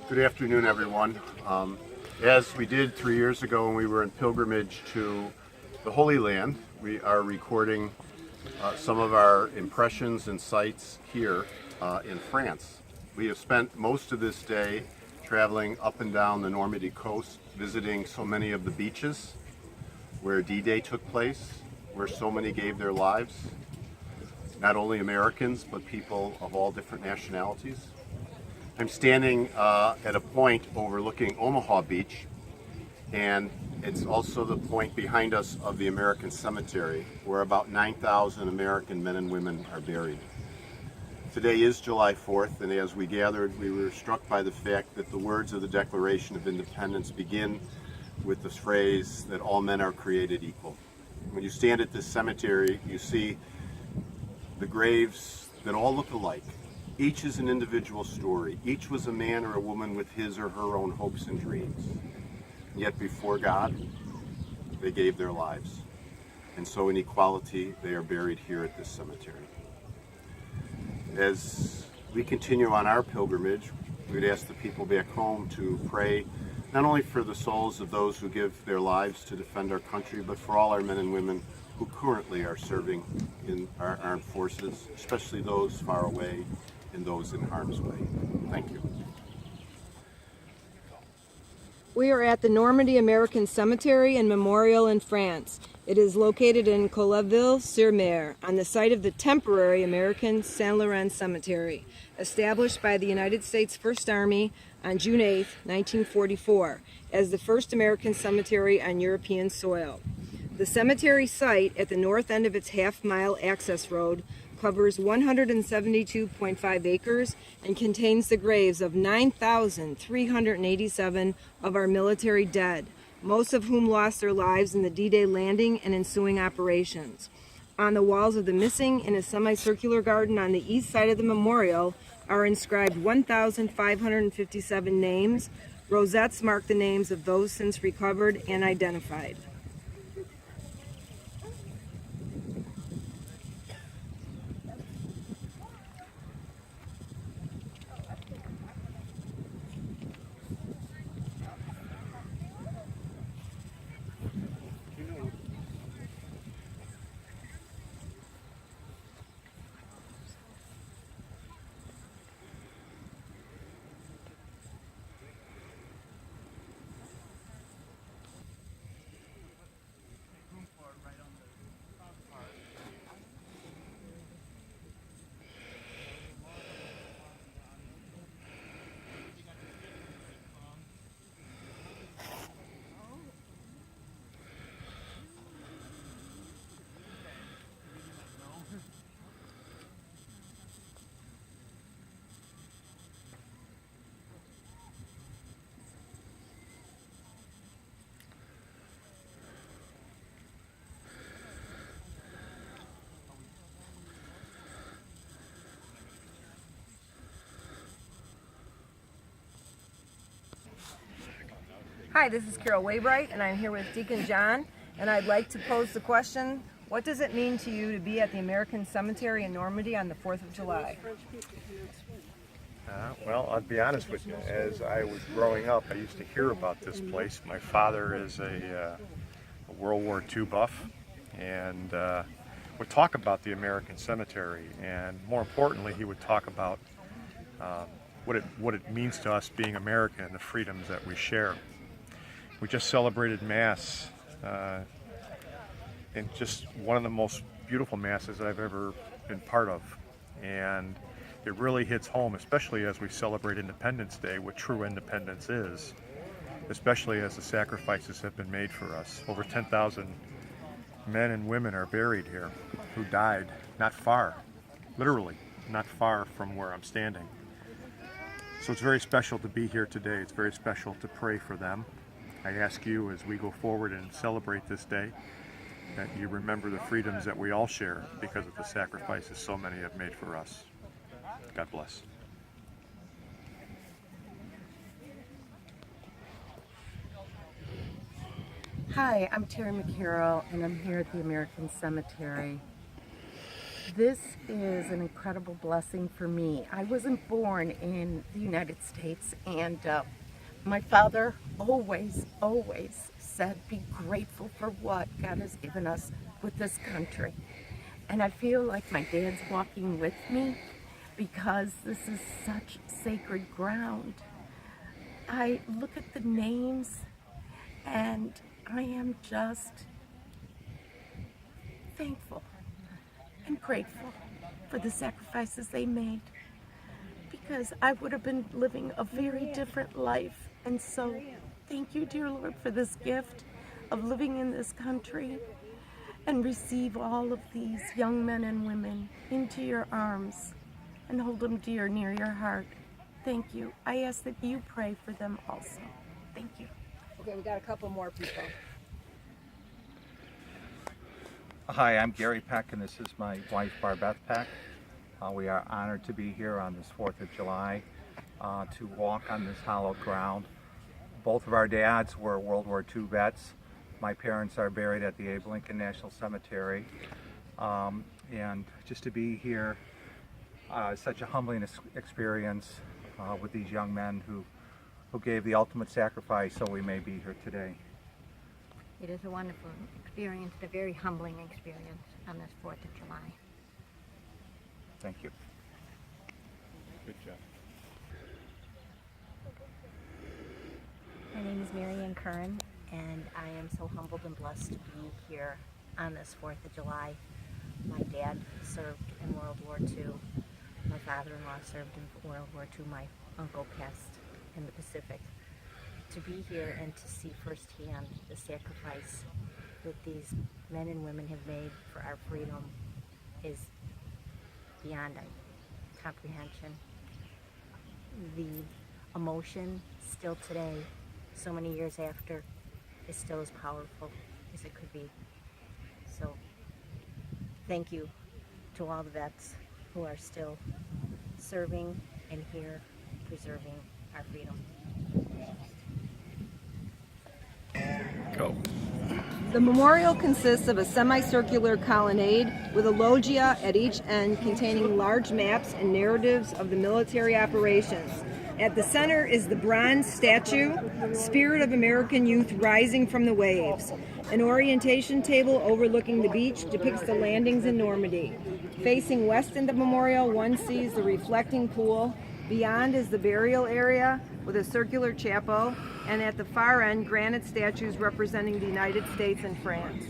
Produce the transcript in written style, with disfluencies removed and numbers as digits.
Good afternoon, everyone. As we did 3 years ago when we were in pilgrimage to the Holy Land, we are recording some of our impressions and sights here in France. We have spent most of this day traveling up and down the Normandy coast, visiting so many of the beaches where D-Day took place, where so many gave their lives, not only Americans, but people of all different nationalities. I'm standing at a point overlooking Omaha Beach, and it's also the point behind us of the American Cemetery, where about 9,000 American men and women are buried. Today is July 4th, and as we gathered, we were struck by the fact that the words of the Declaration of Independence begin with this phrase that all men are created equal. When you stand at this cemetery, you see the graves that all look alike. Each is an individual story. Each was a man or a woman with his or her own hopes and dreams. And yet before God, they gave their lives. And so in equality, they are buried here at this cemetery. As we continue on our pilgrimage, we'd ask the people back home to pray not only for the souls of those who give their lives to defend our country, but for all our men and women who currently are serving in our armed forces, especially those far away and those in harm's way. Thank you. We are at the Normandy American Cemetery and Memorial in France. It is located in Colleville-sur-Mer, on the site of the temporary American Saint-Laurent Cemetery, established by the United States First Army on June 8, 1944, as the first American cemetery on European soil. The cemetery site, at the north end of its half-mile access road, covers 172.5 acres and contains the graves of 9,387 of our military dead, most of whom lost their lives in the D-Day landing and ensuing operations. On the walls of the missing, in a semicircular garden on the east side of the memorial, are inscribed 1,557 names. Rosettes mark the names of those since recovered and identified. Hi, this is Carol Waybright, and I'm here with Deacon John, and I'd like to pose the question, what does it mean to you to be at the American Cemetery in Normandy on the 4th of July? Well, I'll be honest with you. As I was growing up, I used to hear about this place. My father is a World War II buff, and would talk about the American Cemetery, and more importantly, he would talk about what it means to us being American and the freedoms that we share. We just celebrated Mass, and just one of the most beautiful Masses I've ever been part of. And it really hits home, especially as we celebrate Independence Day, what true independence is, especially as the sacrifices have been made for us. Over 10,000 men and women are buried here who died not far, literally not far from where I'm standing. So it's very special to be here today. It's very special to pray for them. I ask you, as we go forward and celebrate this day, that you remember the freedoms that we all share because of the sacrifices so many have made for us. God bless. Hi, I'm Terry McCarroll, and I'm here at the American Cemetery. This is an incredible blessing for me. I wasn't born in the United States, and my father always said, be grateful for what God has given us with this country. And I feel like my dad's walking with me because this is such sacred ground. I look at the names and I am just thankful and grateful for the sacrifices they made, because I would have been living a very different life. And so thank you, dear Lord, for this gift of living in this country, and receive all of these young men and women into your arms and hold them dear near your heart. Thank you. I ask that you pray for them also. Thank you. Okay, we got a couple more people. Hi, I'm Gary Peck, and this is my wife, Barbeth Peck. We are honored to be here on this 4th of July to walk on this hallowed ground. Both of our dads were World War II vets. My parents are buried at the Abe Lincoln National Cemetery. And just to be here, such a humbling experience with these young men who gave the ultimate sacrifice so we may be here today. It is a wonderful experience, a very humbling experience on this 4th of July. Thank you. Good job. My name is Mary Ann Curran, and I am so humbled and blessed to be here on this 4th of July. My dad served in World War II. My father-in-law served in World War II. My uncle passed in the Pacific. To be here and to see firsthand the sacrifice that these men and women have made for our freedom is beyond comprehension. The emotion still today, so many years after, is still as powerful as it could be. So thank you to all the vets who are still serving and here preserving our freedom. Go. The memorial consists of a semicircular colonnade with a loggia at each end containing large maps and narratives of the military operations. At the center is the bronze statue, Spirit of American Youth Rising from the Waves. An orientation table overlooking the beach depicts the landings in Normandy. Facing west in the memorial, one sees the reflecting pool. Beyond is the burial area with a circular chapel, and at the far end, granite statues representing the United States and France.